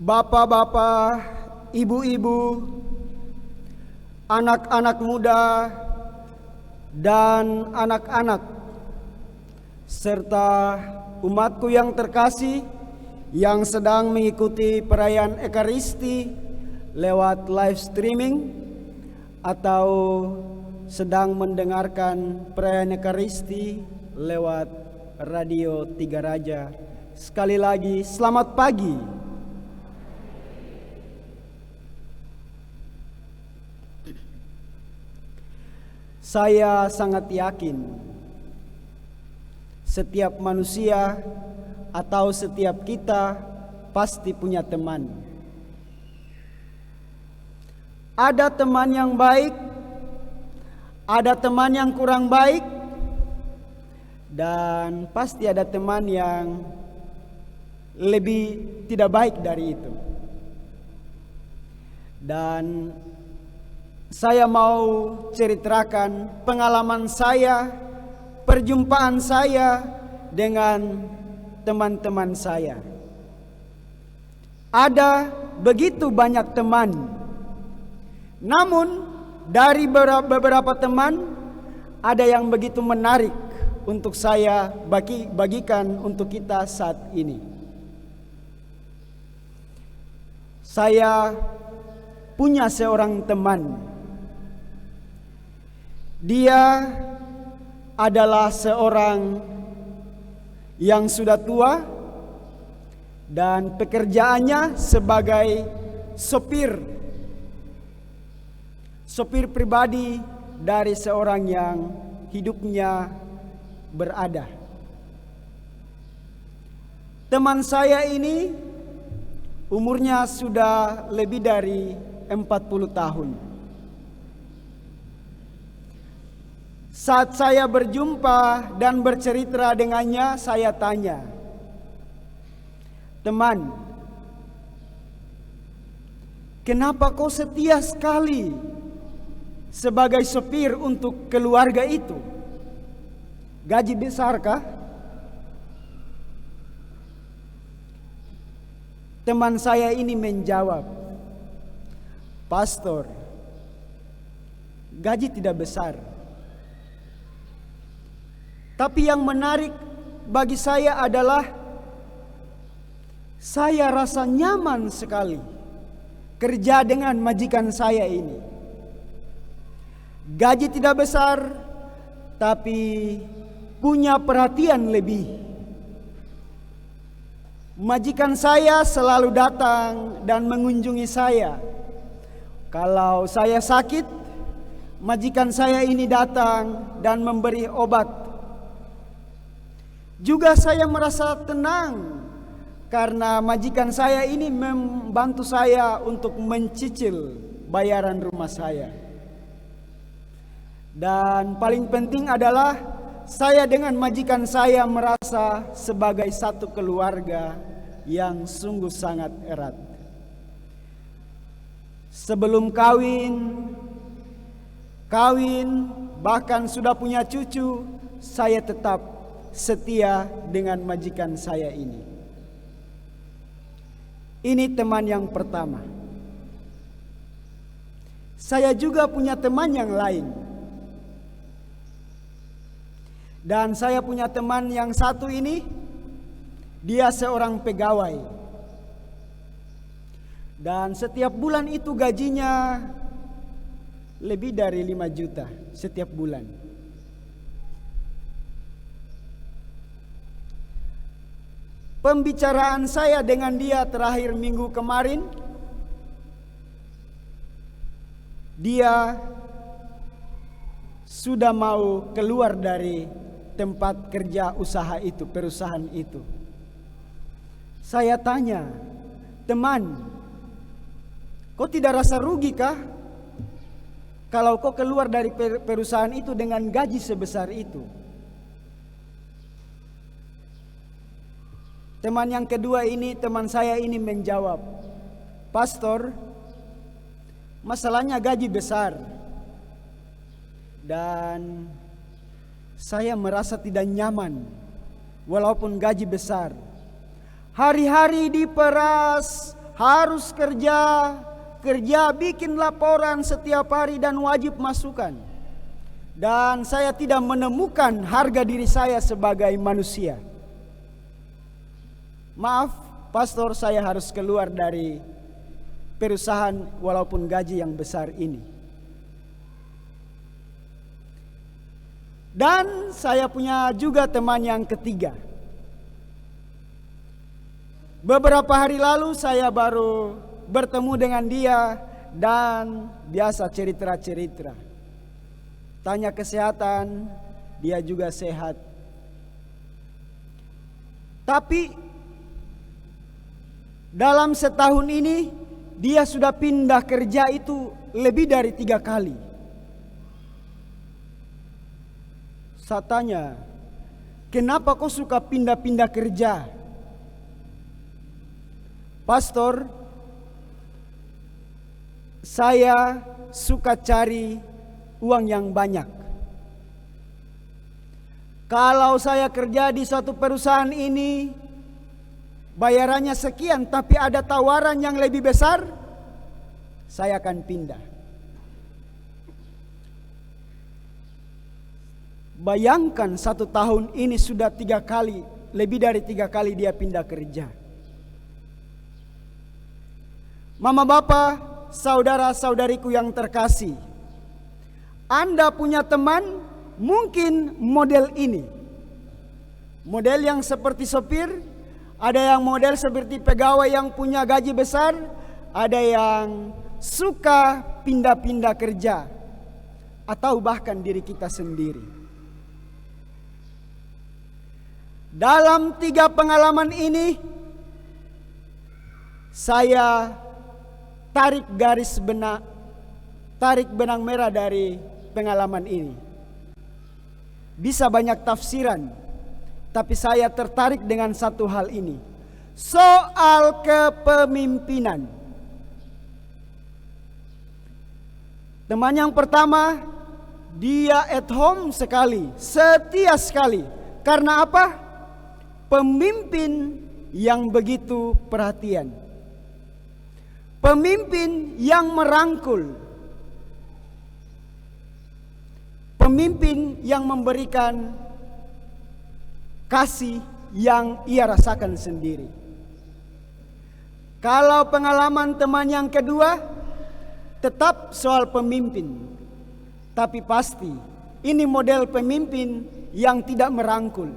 bapak-bapak, ibu-ibu, anak-anak muda, dan anak-anak, serta umatku yang terkasih yang sedang mengikuti perayaan Ekaristi lewat live streaming atau sedang mendengarkan perayaan Ekaristi lewat Radio Tiga Raja. Sekali lagi, selamat pagi. Saya sangat yakin setiap manusia atau setiap kita pasti punya teman. Ada teman yang baik, ada teman yang kurang baik, dan pasti ada teman yang lebih tidak baik dari itu. Dan saya mau ceritakan pengalaman saya, perjumpaan saya dengan teman-teman saya. Ada begitu banyak teman, namun dari beberapa teman ada yang begitu menarik untuk saya bagikan untuk kita saat ini. Saya punya seorang teman. Dia adalah seorang yang sudah tua dan pekerjaannya sebagai sopir pribadi dari seorang yang hidupnya berada. Teman saya ini umurnya sudah lebih dari 40 tahun. Saat saya berjumpa dan bercerita dengannya, saya tanya, "Teman, kenapa kau setia sekali sebagai sopir untuk keluarga itu? Gaji besarkah?" Teman saya ini menjawab, "Pastor, gaji tidak besar. Tapi yang menarik bagi saya adalah saya rasa nyaman sekali kerja dengan majikan saya ini. Gaji tidak besar, tapi punya perhatian lebih. Majikan saya selalu datang dan mengunjungi saya. Kalau saya sakit, majikan saya ini datang dan memberi obat. Juga saya merasa tenang karena majikan saya ini membantu saya untuk mencicil bayaran rumah saya. Dan paling penting adalah saya dengan majikan saya merasa sebagai satu keluarga yang sungguh sangat erat. Sebelum kawin, bahkan sudah punya cucu, saya tetap setia dengan majikan saya ini. Ini teman yang pertama. Saya juga punya teman yang lain. Dan saya punya teman yang satu ini, dia seorang pegawai. Dan setiap bulan itu gajinya lebih dari 5 juta setiap bulan. Pembicaraan saya dengan dia terakhir minggu kemarin, dia sudah mau keluar dari tempat kerja usaha itu, perusahaan itu. Saya tanya, "Teman, kau tidak rasa rugi kah kalau kau keluar dari perusahaan itu dengan gaji sebesar itu?" Teman yang kedua ini, teman saya ini menjawab, "Pastor, masalahnya gaji besar. Dan saya merasa tidak nyaman walaupun gaji besar. Hari-hari diperas, harus kerja bikin laporan setiap hari dan wajib masukan. Dan saya tidak menemukan harga diri saya sebagai manusia. Maaf, pastor, saya harus keluar dari perusahaan walaupun gaji yang besar ini. Dan saya punya juga teman yang ketiga. Beberapa hari lalu saya baru bertemu dengan dia dan biasa cerita-cerita. Tanya kesehatan, dia juga sehat. Tapi dalam setahun ini dia sudah pindah kerja itu lebih dari 3 kali. Saya tanya, kenapa kau suka pindah-pindah kerja? Pastor, saya suka cari uang yang banyak. Kalau saya kerja di suatu perusahaan ini, bayarannya sekian, tapi ada tawaran yang lebih besar, saya akan pindah. Bayangkan 1 tahun ini sudah 3 kali, lebih dari 3 kali dia pindah kerja. Mama, Bapak, saudara-saudariku yang terkasih, Anda punya teman mungkin model ini. Model yang seperti sopir, ada yang model seperti pegawai yang punya gaji besar, ada yang suka pindah-pindah kerja, atau bahkan diri kita sendiri. Dalam 3 pengalaman ini, saya tarik benang merah dari pengalaman ini. Bisa banyak tafsiran, tapi saya tertarik dengan satu hal ini. Soal kepemimpinan. Teman yang pertama, dia at home sekali, setia sekali. Karena apa? Pemimpin yang begitu perhatian. Pemimpin yang merangkul. Pemimpin yang memberikan kasih yang ia rasakan sendiri. Kalau pengalaman teman yang kedua, tetap soal pemimpin. Tapi pasti ini model pemimpin yang tidak merangkul.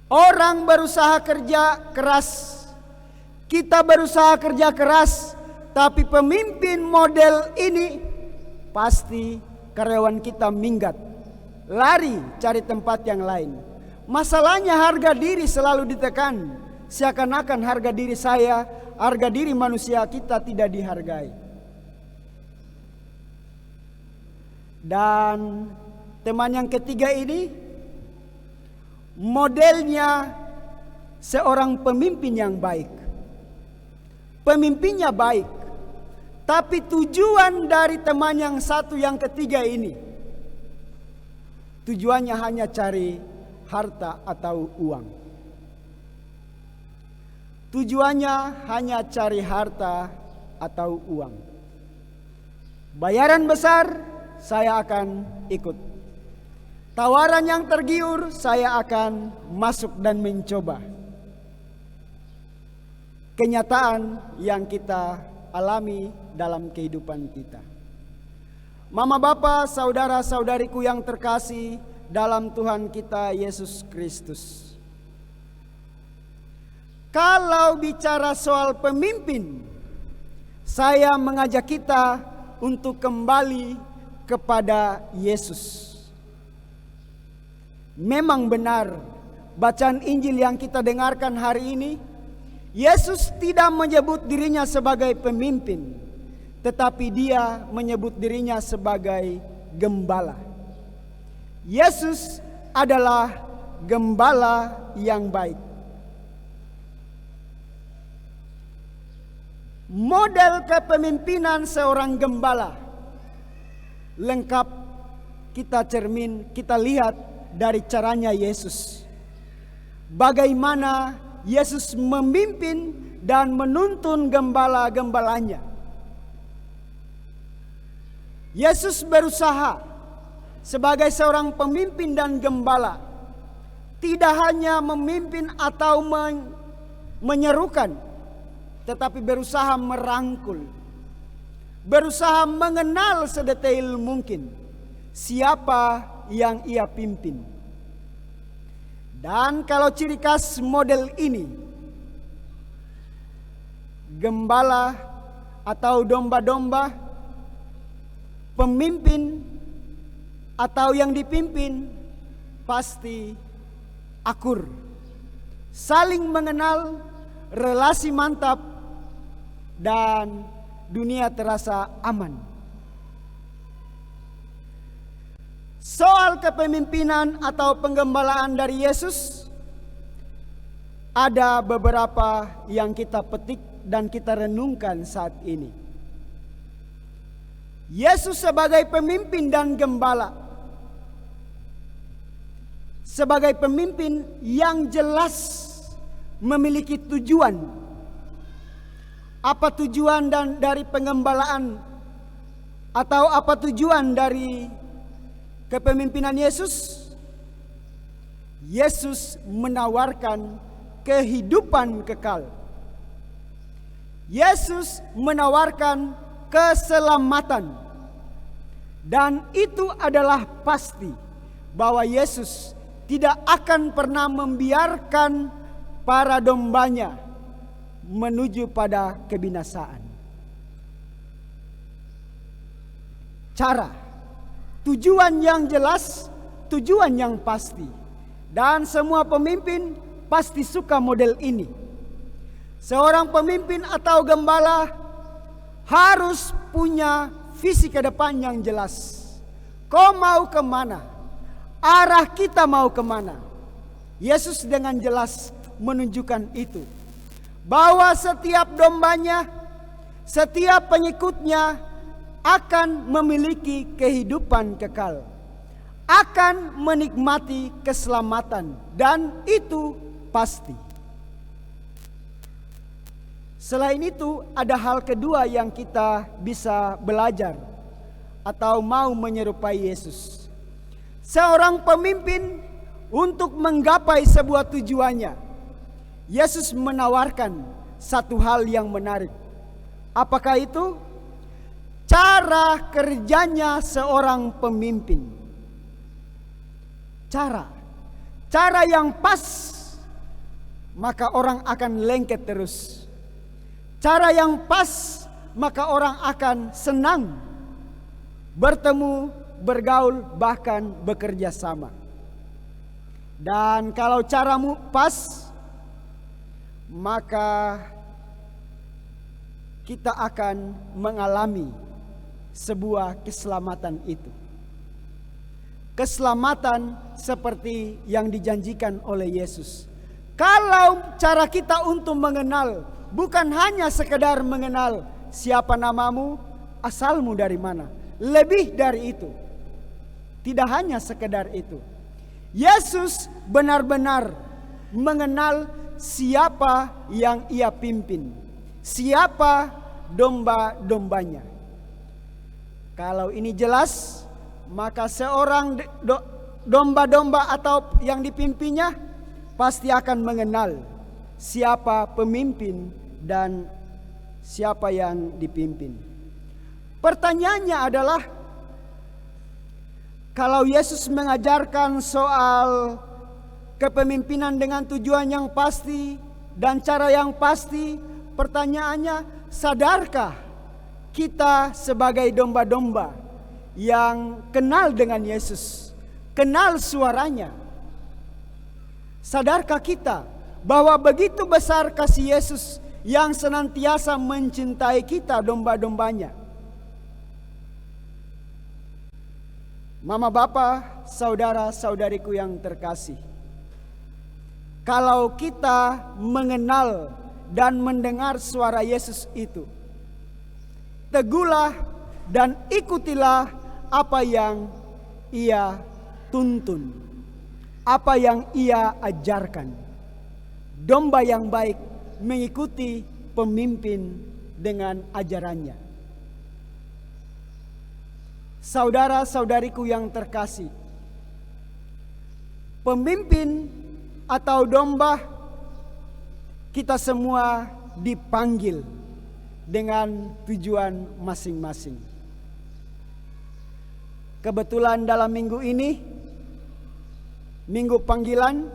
Orang berusaha kerja keras, kita berusaha kerja keras, tapi pemimpin model ini pasti karyawan kita minggat, lari cari tempat yang lain. Masalahnya harga diri selalu ditekan. Seakan-akan harga diri saya, harga diri manusia kita tidak dihargai. Dan teman yang ketiga ini modelnya seorang pemimpin yang baik. Pemimpinnya baik, tapi tujuan dari teman yang satu yang ketiga ini, tujuannya hanya cari harta atau uang. Tujuannya hanya cari harta atau uang. Bayaran besar, saya akan ikut. Tawaran yang tergiur, saya akan masuk dan mencoba. Kenyataan yang kita alami dalam kehidupan kita. Mama, Bapak, saudara-saudariku yang terkasih dalam Tuhan kita Yesus Kristus. Kalau bicara soal pemimpin, saya mengajak kita untuk kembali kepada Yesus. Memang benar, bacaan Injil yang kita dengarkan hari ini, Yesus tidak menyebut dirinya sebagai pemimpin, tetapi dia menyebut dirinya sebagai gembala. Yesus adalah gembala yang baik. Model kepemimpinan seorang gembala lengkap kita lihat dari caranya Yesus. Bagaimana Yesus memimpin dan menuntun gembala-gembalanya. Yesus berusaha sebagai seorang pemimpin dan gembala, tidak hanya memimpin atau menyerukan, tetapi berusaha merangkul, berusaha mengenal sedetail mungkin siapa yang ia pimpin. Dan kalau ciri khas model ini, gembala atau domba-domba, pemimpin atau yang dipimpin pasti akur, saling mengenal, relasi mantap, dan dunia terasa aman. Soal kepemimpinan atau penggembalaan dari Yesus, ada beberapa yang kita petik dan kita renungkan saat ini. Yesus sebagai pemimpin dan gembala, sebagai pemimpin yang jelas memiliki tujuan. Apa tujuan dari pengembalaan atau apa tujuan dari kepemimpinan Yesus? Yesus menawarkan kehidupan kekal. Yesus menawarkan keselamatan. Dan itu adalah pasti bahwa Yesus tidak akan pernah membiarkan para dombanya menuju pada kebinasaan. Cara, tujuan yang jelas, tujuan yang pasti. Dan semua pemimpin pasti suka model ini. Seorang pemimpin atau gembala harus punya visi ke depan yang jelas. Kau mau kemana? Arah kita mau kemana? Yesus dengan jelas menunjukkan itu. Bahwa setiap dombanya, setiap pengikutnya akan memiliki kehidupan kekal, akan menikmati keselamatan, dan itu pasti. Selain itu, ada hal kedua yang kita bisa belajar atau mau menyerupai Yesus. Seorang pemimpin untuk menggapai sebuah tujuannya, Yesus menawarkan satu hal yang menarik. Apakah itu? Cara kerjanya seorang pemimpin. Cara yang pas, maka orang akan lengket terus. Cara yang pas, maka orang akan senang bertemu, bergaul, bahkan bekerja sama. Dan kalau caramu pas, maka kita akan mengalami sebuah keselamatan itu. Keselamatan seperti yang dijanjikan oleh Yesus. Kalau cara kita untuk mengenal bukan hanya sekedar mengenal siapa namamu, asalmu dari mana. Lebih dari itu. Tidak hanya sekedar itu. Yesus benar-benar mengenal siapa yang ia pimpin. Siapa domba-dombanya. Kalau ini jelas, maka seorang domba-domba atau yang dipimpinnya pasti akan mengenal siapa pemimpin dan siapa yang dipimpin. Pertanyaannya adalah, kalau Yesus mengajarkan soal kepemimpinan dengan tujuan yang pasti dan cara yang pasti, pertanyaannya, sadarkah kita sebagai domba-domba yang kenal dengan Yesus, kenal suaranya? Sadarkah kita bahwa begitu besar kasih Yesus yang senantiasa mencintai kita, domba-dombanya? Mama, Bapa, saudara-saudariku yang terkasih, kalau kita mengenal dan mendengar suara Yesus itu, teguhlah dan ikutilah apa yang ia tuntun, apa yang ia ajarkan. Domba yang baik mengikuti pemimpin dengan ajarannya. Saudara-saudariku yang terkasih, pemimpin atau domba, kita semua dipanggil dengan tujuan masing-masing. Kebetulan dalam minggu ini, minggu panggilan,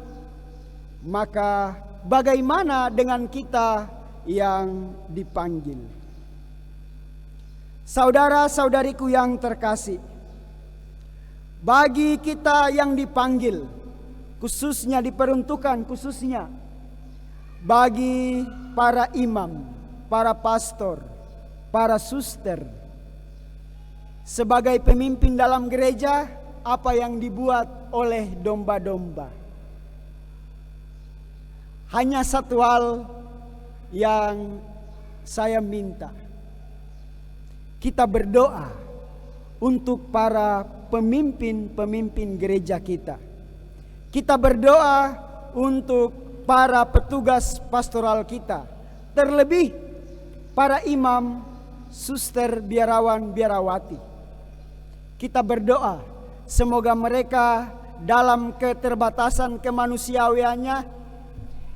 maka bagaimana dengan kita yang dipanggil? Saudara-saudariku yang terkasih, bagi kita yang dipanggil, khususnya diperuntukkan khususnya bagi para imam, para pastor, para suster, sebagai pemimpin dalam gereja, apa yang dibuat oleh domba-domba. Hanya satu hal yang saya minta, kita berdoa untuk para pemimpin-pemimpin gereja kita. Kita berdoa untuk para petugas pastoral kita, terlebih para imam, suster, biarawan, biarawati. Kita berdoa semoga mereka dalam keterbatasan kemanusiawiannya,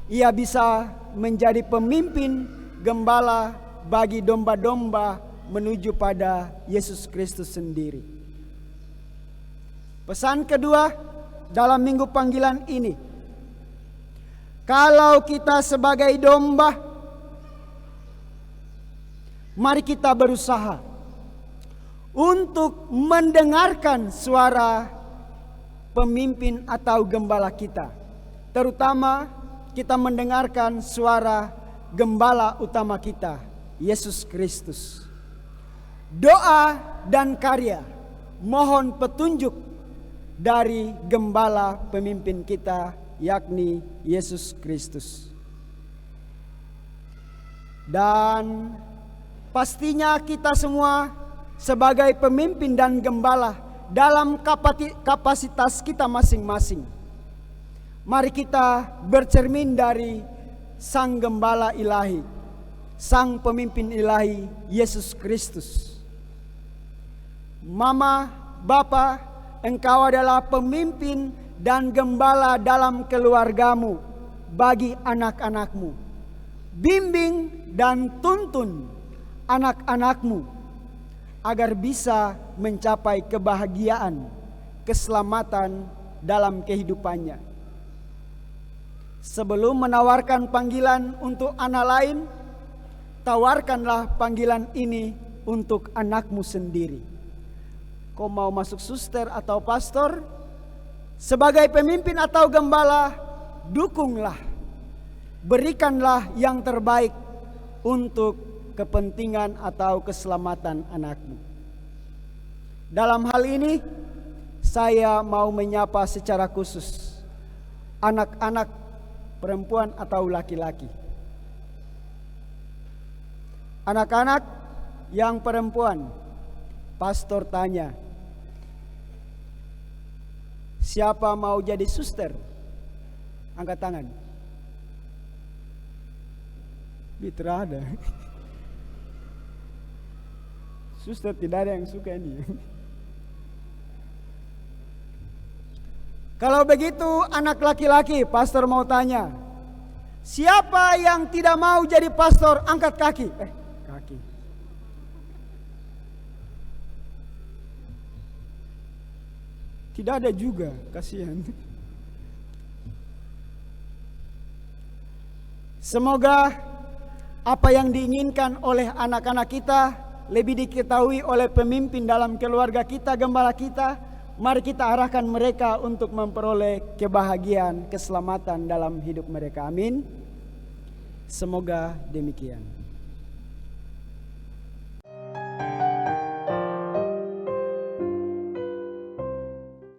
ia bisa menjadi pemimpin gembala bagi domba-domba menuju pada Yesus Kristus sendiri. Pesan kedua dalam minggu panggilan ini, kalau kita sebagai domba, mari kita berusaha untuk mendengarkan suara pemimpin atau gembala kita. Terutama kita mendengarkan suara gembala utama kita, Yesus Kristus. Doa dan karya, mohon petunjuk dari gembala pemimpin kita, yakni Yesus Kristus. Dan pastinya kita semua sebagai pemimpin dan gembala dalam kapasitas kita masing-masing, mari kita bercermin dari Sang Gembala Ilahi, Sang Pemimpin Ilahi, Yesus Kristus. Mama, Bapa, engkau adalah pemimpin dan gembala dalam keluargamu bagi anak-anakmu. Bimbing dan tuntun anak-anakmu agar bisa mencapai kebahagiaan, keselamatan dalam kehidupannya. Sebelum menawarkan panggilan untuk anak lain, tawarkanlah panggilan ini untuk anakmu sendiri. Kau mau masuk suster atau pastor, sebagai pemimpin atau gembala, dukunglah, berikanlah yang terbaik untuk kepentingan atau keselamatan anakmu. Dalam hal ini, saya mau menyapa secara khusus anak-anak perempuan atau laki-laki. Anak-anak yang perempuan, pastor tanya, siapa mau jadi suster? Angkat tangan. Tidak ada. Suster tidak ada yang suka ini. Kalau begitu anak laki-laki, pastor mau tanya, siapa yang tidak mau jadi pastor? Angkat kaki. Kaki. Tidak ada juga, kasihan. Semoga apa yang diinginkan oleh anak-anak kita lebih diketahui oleh pemimpin dalam keluarga kita, gembala kita. Mari kita arahkan mereka untuk memperoleh kebahagiaan, keselamatan dalam hidup mereka. Amin. Semoga demikian.